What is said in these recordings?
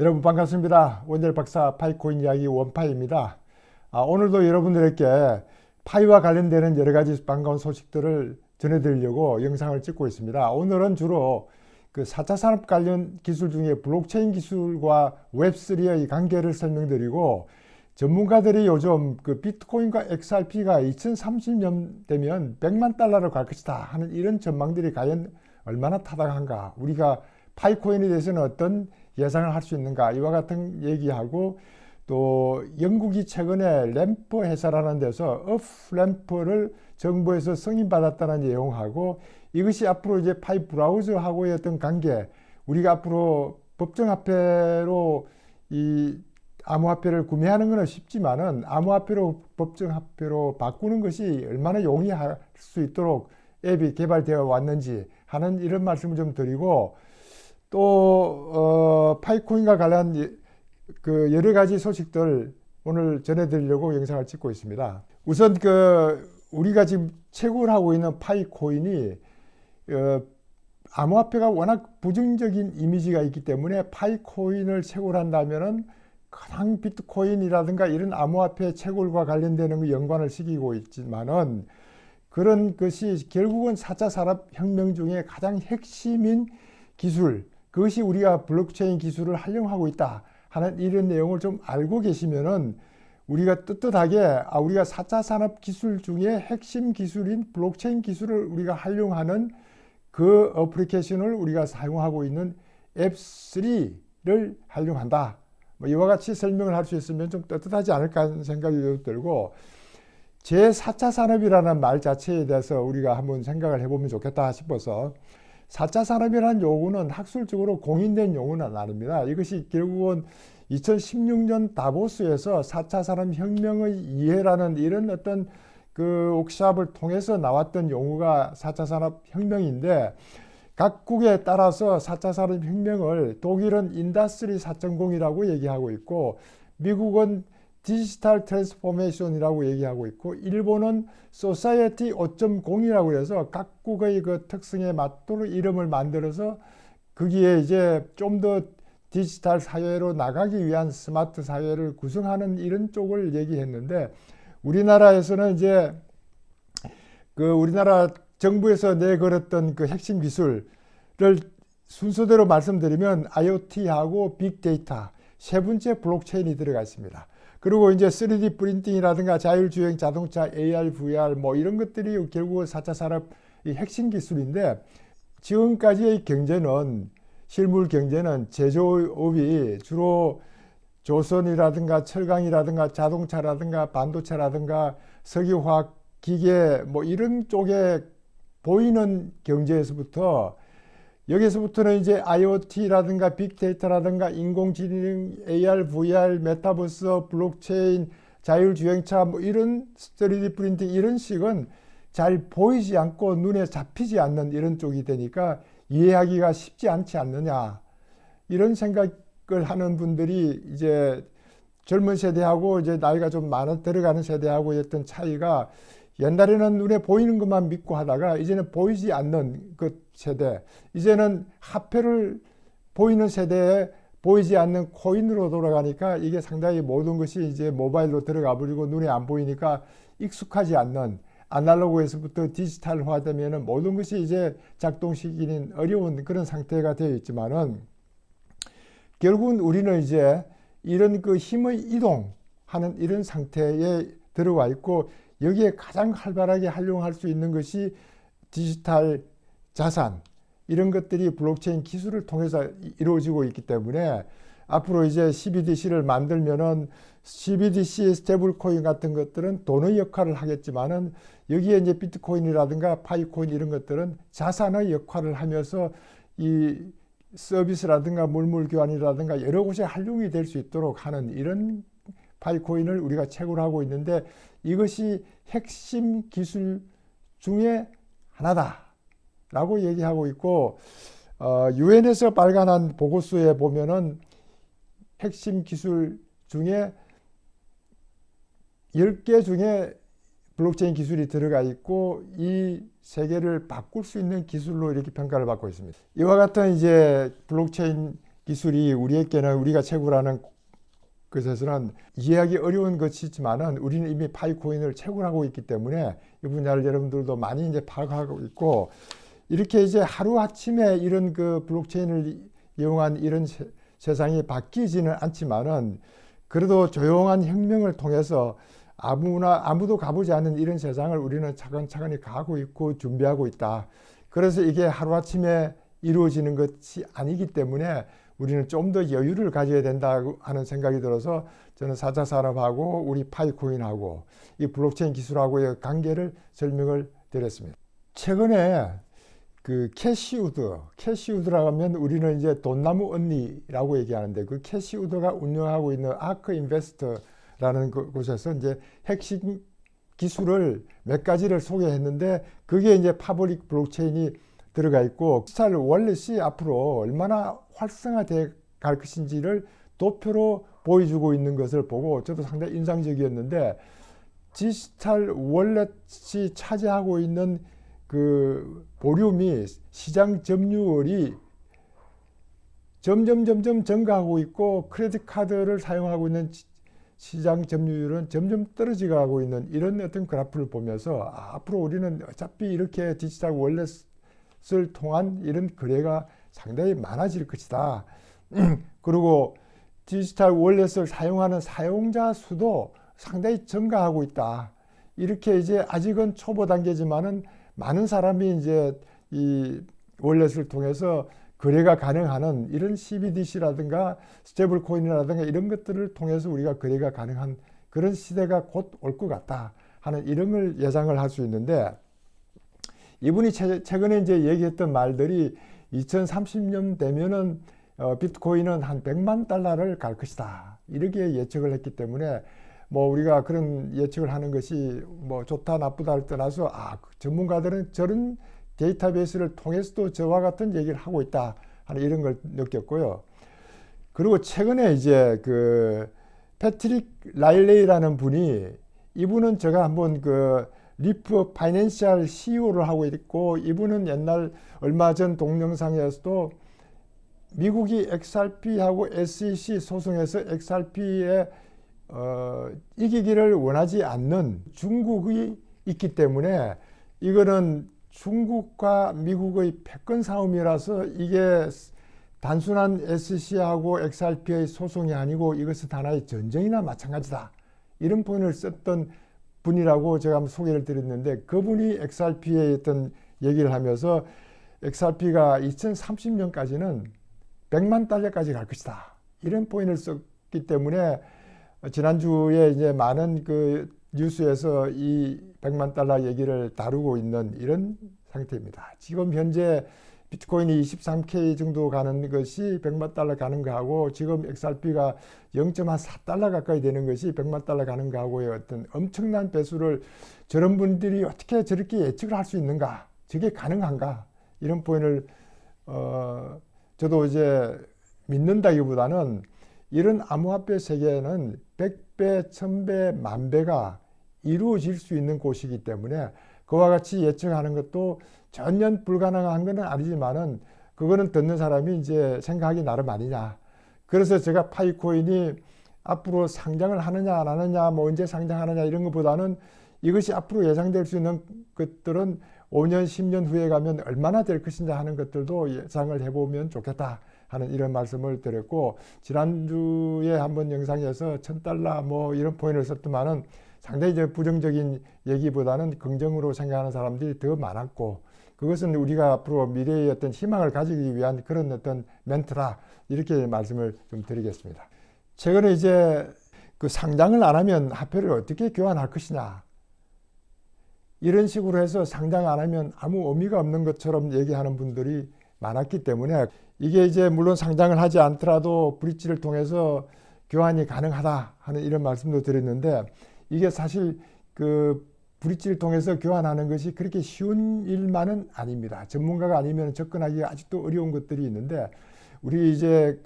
여러분 반갑습니다. 원델 박사 파이코인 이야기 원파이입니다. 오늘도 여러분들에게 파이와 관련되는 여러 가지 반가운 소식들을 전해드리려고 영상을 찍고 있습니다. 오늘은 주로 그 4차 산업 관련 기술 중에 블록체인 기술과 웹3의 관계를 설명드리고, 전문가들이 요즘 그 비트코인과 XRP가 2030년 되면 100만 달러로 갈 것이다 하는 이런 전망들이 과연 얼마나 타당한가, 우리가 파이코인에 대해서는 어떤 예상을 할 수 있는가, 이와 같은 얘기하고, 또 영국이 최근에 램프 회사라는 데서 업램프를 정부에서 승인받았다는 내용하고, 이것이 앞으로 이제 파이 브라우저하고의 어떤 관계, 우리가 앞으로 법정화폐로 이 암호화폐를 구매하는 것은 쉽지만은 암호화폐로 법정화폐로 바꾸는 것이 얼마나 용이할 수 있도록 앱이 개발되어 왔는지 하는 이런 말씀을 좀 드리고, 또 파이코인과 관련 그 여러 가지 소식들 오늘 전해드리려고 영상을 찍고 있습니다. 우선 우리가 지금 채굴 하고 있는 파이코인이 암호화폐가 워낙 부정적인 이미지가 있기 때문에 파이코인을 채굴한다면은 가장 비트코인이라든가 이런 암호화폐 채굴과 관련되는 연관을 시키고 있지만은, 그런 것이 결국은 4차 산업혁명 중에 가장 핵심인 기술, 그것이 우리가 블록체인 기술을 활용하고 있다 하는 이런 내용을 좀 알고 계시면은, 우리가 떳떳하게 우리가 4차 산업 기술 중에 핵심 기술인 블록체인 기술을 우리가 활용하는 그 어플리케이션을 우리가 사용하고 있는 앱3를 활용한다, 이와 같이 설명을 할 수 있으면 좀 떳떳하지 않을까 하는 생각이 들고, 제4차 산업이라는 말 자체에 대해서 우리가 한번 생각을 해보면 좋겠다 싶어서, 4차 산업이라는 용어는 학술적으로 공인된 용어는 아닙니다. 이것이 결국은 2016년 다보스에서 4차 산업혁명의 이해라는 이런 어떤 그 워크숍을 통해서 나왔던 용어가 4차 산업혁명인데, 각국에 따라서 4차 산업혁명을 독일은 인더스트리 4.0이라고 얘기하고 있고, 미국은 디지털 트랜스포메이션이라고 얘기하고 있고, 일본은 소사이어티 5.0이라고 해서 각국의 그 특성에 맞도록 이름을 만들어서 거기에 이제 좀 더 디지털 사회로 나가기 위한 스마트 사회를 구성하는 이런 쪽을 얘기했는데, 우리나라에서는 이제 우리나라 정부에서 내걸었던 그 핵심 기술을 순서대로 말씀드리면 IoT하고 빅데이터 세 번째 블록체인이 들어가 있습니다. 그리고 이제 3D 프린팅이라든가 자율주행 자동차, AR, VR 이런 것들이 결국은 4차 산업의 핵심 기술인데, 지금까지의 경제는, 실물 경제는 제조업이 주로 조선이라든가 철강이라든가 자동차라든가 반도체라든가 석유화학 기계 이런 쪽에 보이는 경제에서부터, 여기서부터는 이제 IoT라든가 빅데이터라든가 인공지능, AR, VR, 메타버스, 블록체인, 자율주행차 이런 3D 프린팅 이런 식은 잘 보이지 않고 눈에 잡히지 않는 이런 쪽이 되니까 이해하기가 쉽지 않지 않느냐, 이런 생각을 하는 분들이 이제 젊은 세대하고 이제 나이가 좀 많아 들어가는 세대하고 어떤 차이가, 옛날에는 눈에 보이는 것만 믿고 하다가 이제는 보이지 않는 그 세대, 이제는 화폐를 보이는 세대에 보이지 않는 코인으로 돌아가니까 이게 상당히 모든 것이 이제 모바일로 들어가 버리고 눈에 안 보이니까 익숙하지 않는, 아날로그에서부터 디지털화 되면은 모든 것이 이제 작동시키는 어려운 그런 상태가 되어 있지만은, 결국은 우리는 이제 이런 그 힘의 이동하는 이런 상태에 들어와 있고, 여기에 가장 활발하게 활용할 수 있는 것이 디지털 자산, 이런 것들이 블록체인 기술을 통해서 이루어지고 있기 때문에, 앞으로 이제 CBDC를 만들면은 CBDC 스테이블 코인 같은 것들은 돈의 역할을 하겠지만은, 여기에 이제 비트코인이라든가 파이코인 이런 것들은 자산의 역할을 하면서 이 서비스라든가 물물 교환이라든가 여러 곳에 활용이 될 수 있도록 하는 이런 파이코인을 우리가 채굴하고 있는데, 이것이 핵심 기술 중에 하나다라고 얘기하고 있고, 유엔에서 발간한 보고서에 보면은 핵심 기술 중에 10개 중에 블록체인 기술이 들어가 있고, 이 세계를 바꿀 수 있는 기술로 이렇게 평가를 받고 있습니다. 이와 같은 이제 블록체인 기술이 우리에게는 우리가 채굴하는 것에서는 이해하기 어려운 것이지만은 우리는 이미 파이코인을 채굴하고 있기 때문에 이 분야를 여러분들도 많이 이제 파악하고 있고, 이렇게 이제 하루아침에 이런 그 블록체인을 이용한 이런 세상이 바뀌지는 않지만은 그래도 조용한 혁명을 통해서 아무도 가보지 않은 이런 세상을 우리는 차근차근히 가고 있고 준비하고 있다. 그래서 이게 하루아침에 이루어지는 것이 아니기 때문에 우리는 좀 더 여유를 가져야 된다고 하는 생각이 들어서 저는 4차 산업하고 우리 파이코인하고 이 블록체인 기술하고의 관계를 설명을 드렸습니다. 최근에 그 캐시우드라고 하면 우리는 이제 돈나무 언니라고 얘기하는데, 그 캐시우드가 운영하고 있는 아크 인베스터라는 곳에서 이제 핵심 기술을 몇 가지를 소개했는데, 그게 이제 파블릭 블록체인이 들어가 있고 디지털 월렛이 앞으로 얼마나 활성화돼 갈 것인지를 도표로 보여주고 있는 것을 보고 저도 상당히 인상적이었는데, 디지털 월렛이 차지하고 있는 그 보륨이, 시장 점유율이 점점 증가하고 있고, 크레딧 카드를 사용하고 있는 시장 점유율은 점점 떨어지고 있는 이런 어떤 그래프를 보면서 앞으로 우리는 어차피 이렇게 디지털 월렛을 통한 이런 거래가 상당히 많아질 것이다. 그리고 디지털 월렛을 사용하는 사용자 수도 상당히 증가하고 있다. 이렇게 이제 아직은 초보 단계지만은 많은 사람이 이제 이 월렛을 통해서 거래가 가능한 이런 CBDC라든가 스테이블 코인이라든가 이런 것들을 통해서 우리가 거래가 가능한 그런 시대가 곧 올 것 같다 하는 이런 걸 예상을 할 수 있는데, 이분이 최근에 이제 얘기했던 말들이 2030년 되면은 비트코인은 한 100만 달러를 갈 것이다, 이렇게 예측을 했기 때문에 뭐 우리가 그런 예측을 하는 것이 뭐 좋다 나쁘다를 떠나서 전문가들은 저런 데이터베이스를 통해서도 저와 같은 얘기를 하고 있다 하는 이런 걸 느꼈고요. 그리고 최근에 이제 그 패트릭 라일레이라는 분이, 이분은 제가 한번 그 리프 파이낸셜 CEO를 하고 있고, 이분은 얼마 전 동영상에서도 미국이 XRP하고 SEC 소송에서 XRP에 이기기를 원하지 않는 중국이 있기 때문에 이거는 중국과 미국의 패권 싸움이라서 이게 단순한 SEC하고 XRP의 소송이 아니고 이것은 하나의 전쟁이나 마찬가지다, 이런 표현을 썼던 분이라고 제가 한번 소개를 드렸는데, 그분이 XRP에 어떤 얘기를 하면서 XRP가 2030년까지는 100만 달러까지 갈 것이다, 이런 포인트를 썼기 때문에 지난주에 이제 많은 그 뉴스에서 이 100만 달러 얘기를 다루고 있는 이런 상태입니다. 지금 현재 비트코인이 23K 정도 가는 것이 100만 달러 가는 거하고, 지금 XRP가 0.4달러 가까이 되는 것이 100만 달러 가는 거하고의 어떤 엄청난 배수를 저런 분들이 어떻게 저렇게 예측을 할 수 있는가, 저게 가능한가, 이런 포인트를 저도 이제 믿는다기보다는 이런 암호화폐 세계에는 100배, 1000배, 만배가 이루어질 수 있는 곳이기 때문에 그와 같이 예측하는 것도 전혀 불가능한 것은 아니지만은 그거는 듣는 사람이 이제 생각하기 나름 아니냐. 그래서 제가 파이코인이 앞으로 상장을 하느냐 안 하느냐, 뭐 언제 상장하느냐 이런 것보다는 이것이 앞으로 예상될 수 있는 것들은 5년, 10년 후에 가면 얼마나 될 것인가 하는 것들도 예상을 해보면 좋겠다 하는 이런 말씀을 드렸고, 지난주에 한번 영상에서 1000달러 뭐 이런 포인트를 썼더만은 상당히 이제 부정적인 얘기보다는 긍정으로 생각하는 사람들이 더 많았고, 그것은 우리가 앞으로 미래의 어떤 희망을 가지기 위한 그런 어떤 멘트라, 이렇게 말씀을 좀 드리겠습니다. 최근에 이제 그 상장을 안 하면 화폐를 어떻게 교환할 것이냐, 이런 식으로 해서 상장 안 하면 아무 의미가 없는 것처럼 얘기하는 분들이 많았기 때문에, 이게 이제 물론 상장을 하지 않더라도 브릿지를 통해서 교환이 가능하다 하는 이런 말씀도 드렸는데, 이게 사실 그 브릿지를 통해서 교환하는 것이 그렇게 쉬운 일만은 아닙니다. 전문가가 아니면 접근하기가 아직도 어려운 것들이 있는데, 우리 이제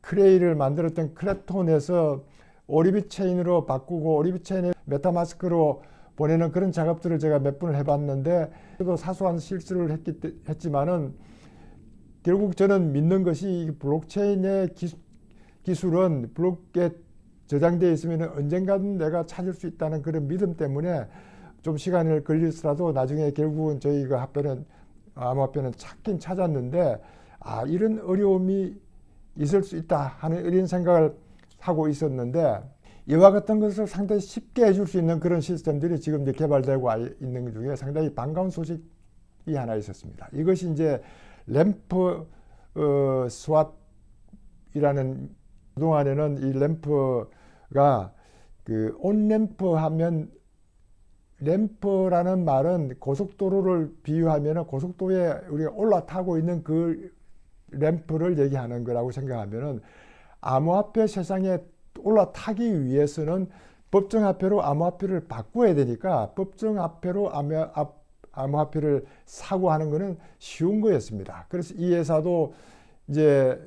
크레이를 만들었던 크랩톤에서 오리빗 체인으로 바꾸고 오리빗 체인을 메타마스크로 보내는 그런 작업들을 제가 몇 번을 해봤는데, 그래도 사소한 실수를 했지만은 결국 저는 믿는 것이 블록체인의 기술은 블록에 저장되어 있으면 언젠가는 내가 찾을 수 있다는 그런 믿음 때문에 좀 시간을 걸리더라도 나중에 결국은 저희가 암호화폐는 찾긴 찾았는데, 이런 어려움이 있을 수 있다 하는 이런 생각을 하고 있었는데, 이와 같은 것을 상당히 쉽게 해줄 수 있는 그런 시스템들이 지금 이제 개발되고 있는 것 중에 상당히 반가운 소식이 하나 있었습니다. 이것이 이제 램프 스왑이라는, 그동안에는 이 램프가 그 온램프 하면, 램프라는 말은 고속도로를 비유하면 고속도로에 우리가 올라타고 있는 그 램프를 얘기하는 거라고 생각하면은, 암호화폐 세상에 올라타기 위해서는 법정화폐로 암호화폐를 바꿔야 되니까 법정화폐로 암호화폐를 사고 하는 것은 쉬운 거였습니다. 그래서 이 회사도 이제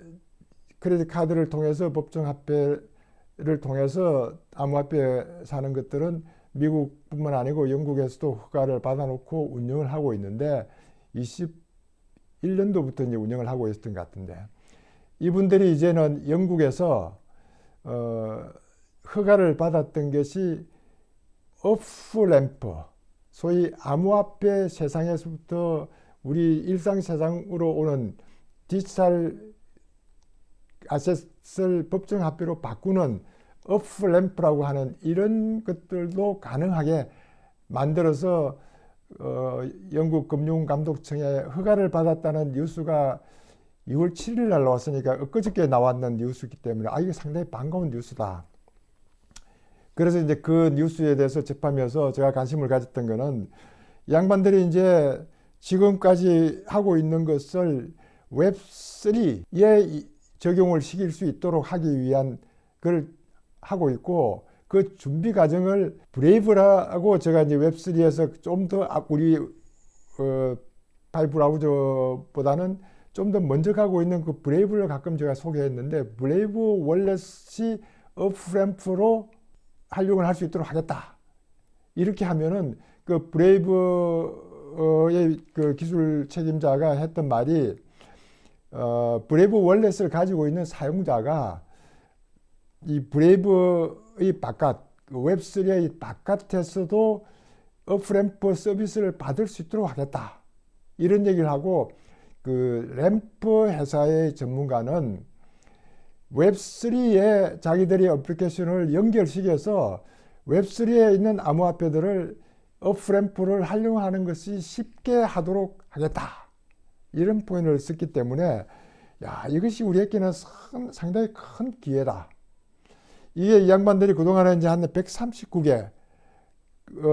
크레딧 카드를 통해서 법정화폐를 통해서 암호화폐 사는 것들은 미국뿐만 아니고 영국에서도 허가를 받아놓고 운영을 하고 있는데, 21년도부터 이제 운영을 하고 있었던 것 같은데, 이분들이 이제는 영국에서 허가를 받았던 것이 오프램프, 소위 암호화폐 세상에서부터 우리 일상 세상으로 오는 디지털 아셋을 법정화폐로 바꾸는 오프램프라고 하는 이런 것들도 가능하게 만들어서 영국 금융감독청에 허가를 받았다는 뉴스가 6월 7일 날 나왔으니까 엊그저께 나왔는 뉴스이기 때문에 이게 상당히 반가운 뉴스다. 그래서 이제 그 뉴스에 대해서 접하면서 제가 관심을 가졌던 거는, 양반들이 이제 지금까지 하고 있는 것을 웹3에 적용을 시킬 수 있도록 하기 위한 걸 하고 있고, 그 준비 과정을 브레이브라고, 제가 이제 웹3에서 좀 더 우리 파이 브라우저보다는 좀 더 먼저 가고 있는 그 브레이브를 가끔 제가 소개했는데, 브레이브 월렛이 오프램프로 활용을 할 수 있도록 하겠다. 이렇게 하면은 그 브레이브의 그 기술 책임자가 했던 말이, 브레이브 월렛을 가지고 있는 사용자가 이 브레이브의 바깥, 웹3의 바깥에서도 오프램프 서비스를 받을 수 있도록 하겠다. 이런 얘기를 하고, 그 램프 회사의 전문가는 웹3에 자기들의 어플리케이션을 연결시켜서 웹3에 있는 암호화폐들을 오프램프를 활용하는 것이 쉽게 하도록 하겠다. 이런 표현을 썼기 때문에, 이것이 우리에게는 상당히 큰 기회다. 이게 이 양반들이 그동안에 이제 한 139개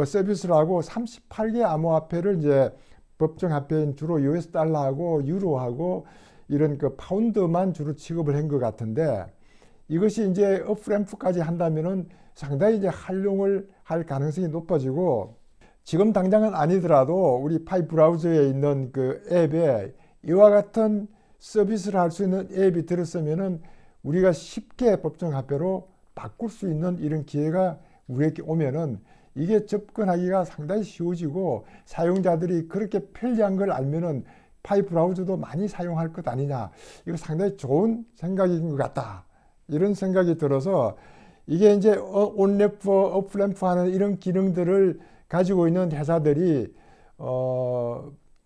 서비스를 하고 38개 암호화폐를 이제 법정화폐인 주로 US 달러하고 유로하고 이런 그 파운드만 주로 취급을 한 것 같은데, 이것이 이제 오프램프까지 한다면은 상당히 이제 활용을 할 가능성이 높아지고, 지금 당장은 아니더라도 우리 파이 브라우저에 있는 그 앱에 이와 같은 서비스를 할 수 있는 앱이 들었으면은 우리가 쉽게 법정화폐로 바꿀 수 있는 이런 기회가 우리에게 오면은 이게 접근하기가 상당히 쉬워지고, 사용자들이 그렇게 편리한 걸 알면은 파이 브라우저도 많이 사용할 것 아니냐. 이거 상당히 좋은 생각인 것 같다. 이런 생각이 들어서, 이게 이제 온램프, 오프램프 하는 이런 기능들을 가지고 있는 회사들이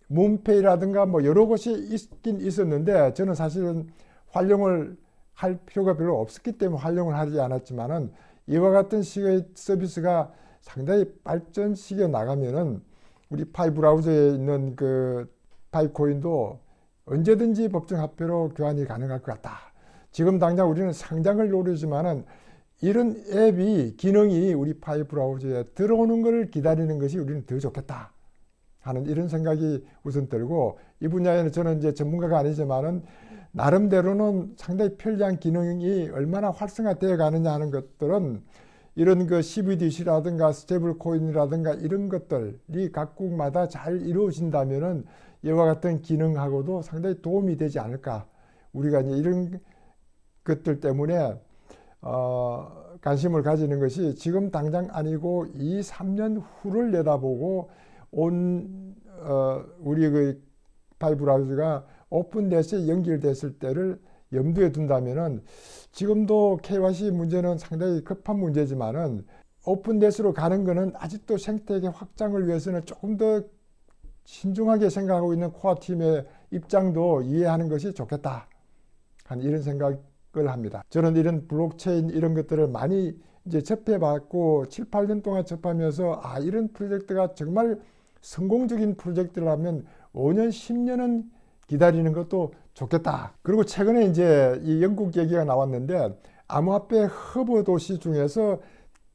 문페이라든가 뭐 여러 곳이 있긴 있었는데, 저는 사실은 활용을 할 필요가 별로 없었기 때문에 활용을 하지 않았지만은, 이와 같은 식의 서비스가 상당히 발전시켜 나가면은 우리 파이 브라우저에 있는 그 파이코인도 언제든지 법정화폐로 교환이 가능할 것 같다. 지금 당장 우리는 상장을 노리지만은 이런 앱이, 기능이 우리 파이 브라우저에 들어오는 것을 기다리는 것이 우리는 더 좋겠다 하는 이런 생각이 우선 들고, 이 분야에는 저는 이제 전문가가 아니지만은 나름대로는 상당히 편리한 기능이 얼마나 활성화되어 가느냐 하는 것들은, 이런 그 CBDC라든가 스테이블 코인이라든가 이런 것들이 각국마다 잘 이루어진다면은 이와 같은 기능하고도 상당히 도움이 되지 않을까. 우리가 이제 이런 것들 때문에 관심을 가지는 것이, 지금 당장 아니고 2, 3년 후를 내다보고 우리 그 파이 브라우저가 오픈넷에 연결됐을 때를 염두에 둔다면은 지금도 KYC 문제는 상당히 급한 문제지만은 오픈넷으로 가는 거는 아직도 생태계 확장을 위해서는 조금 더 신중하게 생각하고 있는 코어 팀의 입장도 이해하는 것이 좋겠다 한 이런 생각을 합니다. 저는 이런 블록체인 이런 것들을 많이 이제 접해봤고 7, 8년 동안 접하면서 이런 프로젝트가 정말 성공적인 프로젝트라면 5년, 10년은 기다리는 것도 좋겠다. 그리고 최근에 이제 이 영국 얘기가 나왔는데 암호화폐 허브 도시 중에서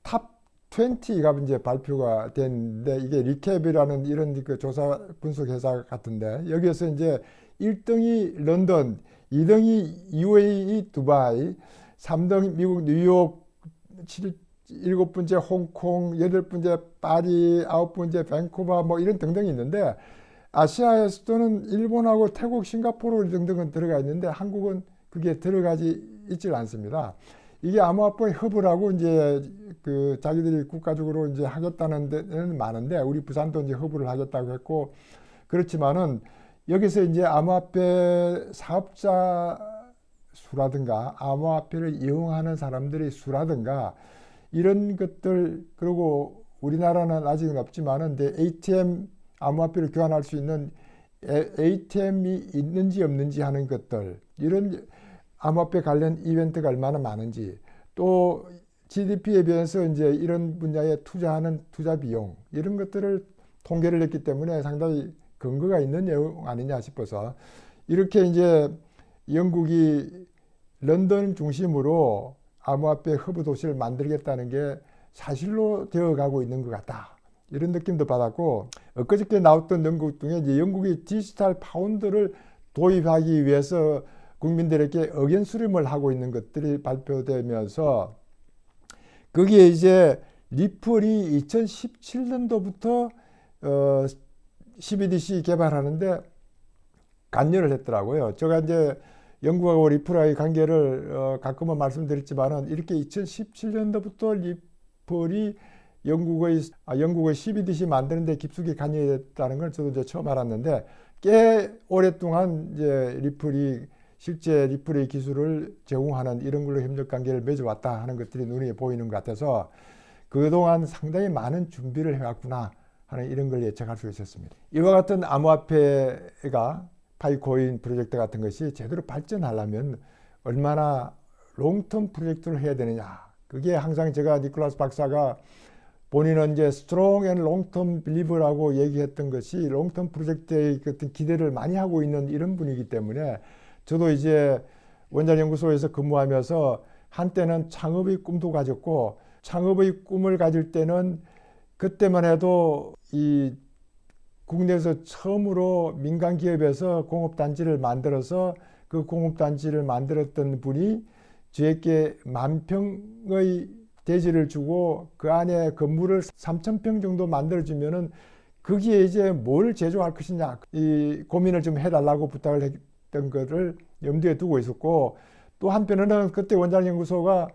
탑 20가 이제 발표가 됐는데 이게 리캡이라는 이런 그 조사 분석 회사 같은데 여기에서 이제 1등이 런던, 2등이 UAE 두바이, 3등 미국 뉴욕, 7번째 홍콩, 8번째 파리, 9번째 밴쿠버 뭐 이런 등등이 있는데 아시아에서는 일본하고 태국, 싱가포르 등등은 들어가 있는데 한국은 그게 들어가지 있질 않습니다. 이게 암호화폐 허브라고 이제 그 자기들이 국가적으로 이제 하겠다는 데는 많은데 우리 부산도 이제 허브를 하겠다고 했고 그렇지만은 여기서 이제 암호화폐 사업자 수라든가 암호화폐를 이용하는 사람들의 수라든가 이런 것들 그리고 우리나라는 아직은 없지만은 ATM 암호화폐를 교환할 수 있는 ATM이 있는지 없는지 하는 것들 이런 암호화폐 관련 이벤트가 얼마나 많은지 또 GDP에 비해서 이제 이런 분야에 투자하는 투자 비용 이런 것들을 통계를 냈기 때문에 상당히 근거가 있는 내용 아니냐 싶어서 이렇게 이제 영국이 런던 중심으로 암호화폐 허브 도시를 만들겠다는 게 사실로 되어가고 있는 것 같다. 이런 느낌도 받았고 엊그저께 나왔던 연구 중에 이제 영국이 디지털 파운드를 도입하기 위해서 국민들에게 의견 수렴을 하고 있는 것들이 발표되면서 거기에 이제 리플이 2017년도부터 CBDC 개발하는데 관여를 했더라고요. 제가 이제 영국하고 리플의 관계를 가끔은 말씀드렸지만은 이렇게 2017년도부터 리플이 영국의 CBDC 만드는데 깊숙이 관여했다는 걸 저도 이제 처음 알았는데 꽤 오랫동안 이제 리플이 실제 리플의 기술을 제공하는 이런 걸로 협력 관계를 맺어왔다 하는 것들이 눈에 보이는 것 같아서 그동안 상당히 많은 준비를 해왔구나 하는 이런 걸 예측할 수 있었습니다. 이와 같은 암호화폐가 파이코인 프로젝트 같은 것이 제대로 발전하려면 얼마나 롱텀 프로젝트를 해야 되느냐. 그게 항상 제가 니콜라스 박사가 본인은 이제 스트롱 앤 롱텀 빌리버라고 얘기했던 것이 롱텀 프로젝트의 어떤 기대를 많이 하고 있는 이런 분이기 때문에 저도 이제 원자연구소에서 근무하면서 한때는 창업의 꿈도 가졌고 창업의 꿈을 가질 때는 그때만 해도 이 국내에서 처음으로 민간 기업에서 공업단지를 만들어서 그 공업단지를 만들었던 분이 저에게 10,000평의 대지를 주고 그 안에 건물을 3,000평 정도 만들어주면은 거기에 이제 뭘 제조할 것이냐 이 고민을 좀 해달라고 부탁을 했던 것을 염두에 두고 있었고 또 한편으로는 그때 원자력연구소가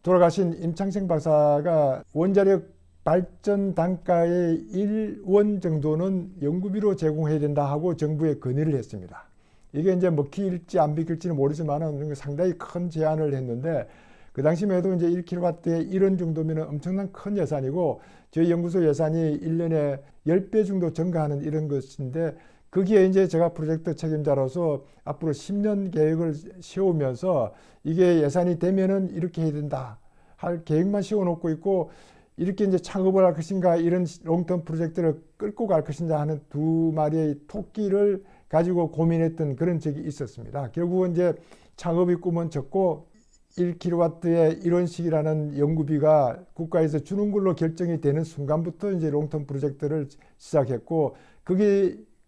돌아가신 임창생 박사가 원자력 발전 단가의 1원 정도는 연구비로 제공해야 된다 하고 정부에 건의를 했습니다. 이게 이제 먹힐지 안 먹힐지는 모르지만 상당히 큰 제안을 했는데 그 당시만 해도 이제 1kW에 1원 정도면 엄청난 큰 예산이고 저희 연구소 예산이 1년에 10배 정도 증가하는 이런 것인데 거기에 이제 제가 프로젝트 책임자로서 앞으로 10년 계획을 세우면서 이게 예산이 되면은 이렇게 해야 된다 할 계획만 세워놓고 있고 이렇게 이제 창업을 할 것인가 이런 롱텀 프로젝트를 끌고 갈 것인가 하는 두 마리의 토끼를 가지고 고민했던 그런 적이 있었습니다. 결국은 이제 창업의 꿈은 적고 1kW에 1원씩이라는 연구비가 국가에서 주는 걸로 결정이 되는 순간부터 이제 롱텀 프로젝트를 시작했고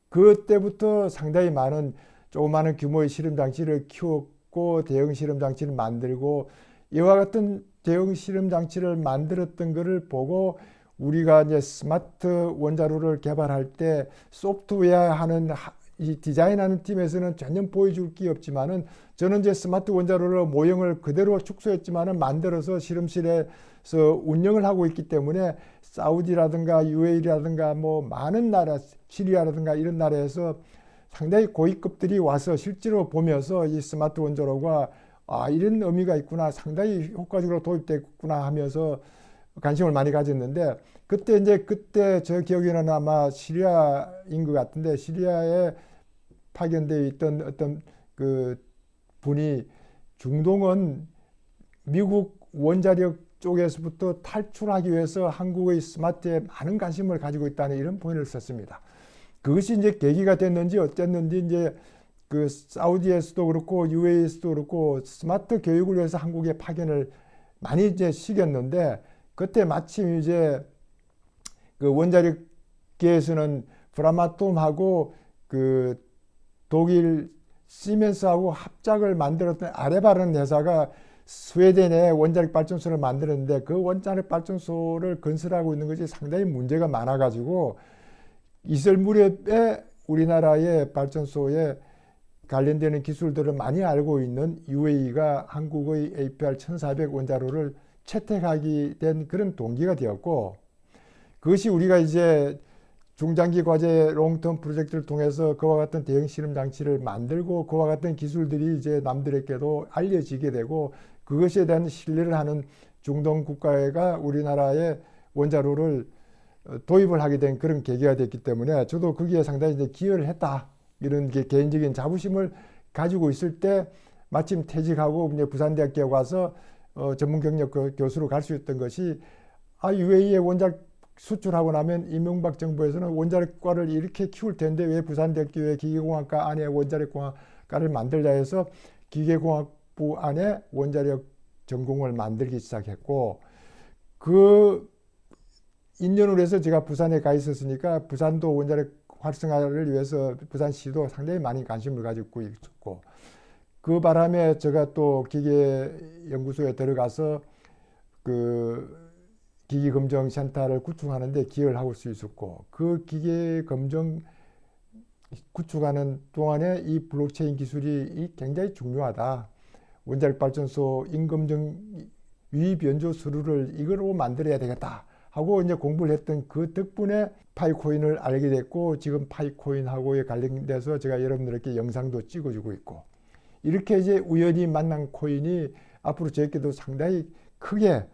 그때부터 상당히 많은 조그마한 규모의 실험장치를 키웠고 대형 실험장치를 만들고 이와 같은 대형 실험장치를 만들었던 것을 보고 우리가 이제 스마트 원자로를 개발할 때 소프트웨어 하는 이 디자인하는 팀에서는 전혀 보여줄 게 없지만은 저는 이제 스마트 원자로를 모형을 그대로 축소했지만은 만들어서 실험실에서 운영을 하고 있기 때문에 사우디라든가 UAE라든가 뭐 많은 나라 시리아라든가 이런 나라에서 상당히 고위급들이 와서 실제로 보면서 이 스마트 원자로가 이런 의미가 있구나, 상당히 효과적으로 도입됐구나 하면서 관심을 많이 가졌는데, 그때 저 기억에는 아마 시리아인 것 같은데, 시리아에 파견되어 있던 어떤 그 분이 중동은 미국 원자력 쪽에서부터 탈출하기 위해서 한국의 스마트에 많은 관심을 가지고 있다는 이런 포인트를 썼습니다. 그것이 이제 계기가 됐는지 어쨌는지 이제 그 사우디에서도 그렇고 UAE에서도 그렇고 스마트 교육을 위해서 한국에 파견을 많이 이제 시켰는데, 그때 마침 이제 그 원자력계에서는 프라마톰하고 그 독일 시멘스하고 합작을 만들었던 아레바라는 회사가 스웨덴에 원자력 발전소를 만들었는데, 그 원자력 발전소를 건설하고 있는 것이 상당히 문제가 많아가지고 있을 무렵에 우리나라의 발전소에 관련되는 기술들을 많이 알고 있는 UAE가 한국의 APR 1400 원자로를 채택하게 된 그런 동기가 되었고, 그것이 우리가 이제 중장기 과제 롱텀 프로젝트를 통해서 그와 같은 대형 실험 장치를 만들고 그와 같은 기술들이 이제 남들에게도 알려지게 되고, 그것에 대한 신뢰를 하는 중동 국가가 우리나라의 원자로를 도입을 하게 된 그런 계기가 됐기 때문에 저도 거기에 상당히 이제 기여를 했다, 이런 게 개인적인 자부심을 가지고 있을 때 마침 퇴직하고 이제 부산대학교에 와서 전문 경력 교수로 갈 수 있던 것이, UAE에 원자력 수출하고 나면 이명박 정부에서는 원자력과를 이렇게 키울 텐데 왜 부산대학교의 기계공학과 안에 원자력공학과를 만들자 해서 기계공학부 안에 원자력 전공을 만들기 시작했고, 그 인연으로 해서 제가 부산에 가 있었으니까 부산도 원자력 활성화를 위해서 부산시도 상당히 많이 관심을 가지고 있었고, 그 바람에 제가 또 기계연구소에 들어가서 그 기기검정센터를 구축하는데 기여를 하고 수 있었고, 그 기계검정 구축하는 동안에 이 블록체인 기술이 굉장히 중요하다, 원자력 발전소 인검정 위변조 서류를 이걸로 만들어야 되겠다 하고 이제 공부를 했던 그 덕분에 파이코인을 알게 됐고, 지금 파이코인하고에 관련돼서 제가 여러분들에게 영상도 찍어주고 있고, 이렇게 이제 우연히 만난 코인이 앞으로 저에게도 상당히 크게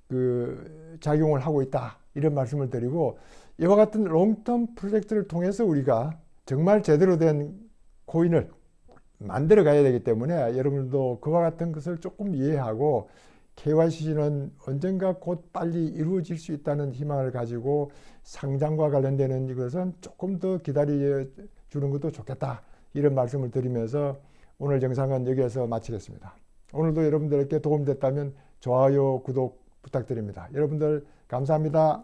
그 작용을 하고 있다, 이런 말씀을 드리고, 이와 같은 롱텀 프로젝트를 통해서 우리가 정말 제대로 된 코인을 만들어 가야 되기 때문에 여러분들도 그와 같은 것을 조금 이해하고 KYC는 언젠가 곧 빨리 이루어질 수 있다는 희망을 가지고 상장과 관련되는 이것은 조금 더 기다려 주는 것도 좋겠다, 이런 말씀을 드리면서 오늘 영상은 여기에서 마치겠습니다. 오늘도 여러분들에게 도움됐다면 좋아요, 구독 부탁드립니다. 여러분들 감사합니다.